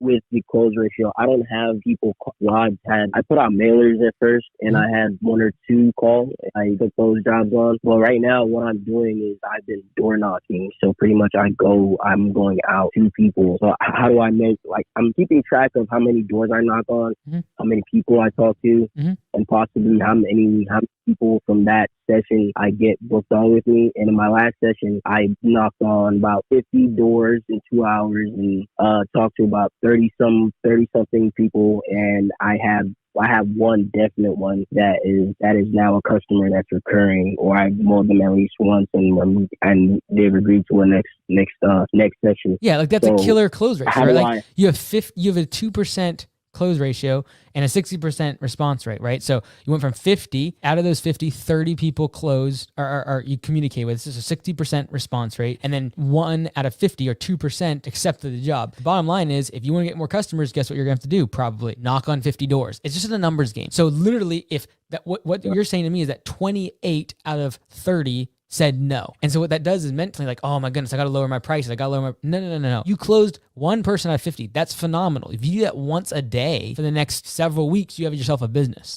with the close ratio, I don't have people. Well, I put out mailers at first, and I had one or two call. I took those jobs on. Well, right now, what I'm doing is I've been door knocking. So pretty much, I'm going out to people. So how do I make, like, I'm keeping track of how many doors I knock on, how many people I talk to, and possibly how many people from that session I get booked on with me. And in my last session, I knocked on about 50 doors in 2 hours and talked to about 30 something people. And I have one definite one that is now a customer that's recurring, or I've molded them at least once, and they've agreed to a next session. Yeah, like that's a killer close rate, right? Like you have a 2% close ratio and a 60% response rate, right? So you went from 50, out of those 50, 30 people closed or you communicate with. This is a 60% response rate. And then 1 out of 50 or 2% accepted the job. The bottom line is, if you want to get more customers, guess what you're going to have to do? Probably knock on 50 doors. It's just a numbers game. So literally, if that, what you're saying to me is that 28 out of 30 said no. And so what that does is mentally like, oh my goodness, I got to lower my prices. I got to lower my, no. You closed one person out of 50. That's phenomenal. If you do that once a day for the next several weeks, you have yourself a business.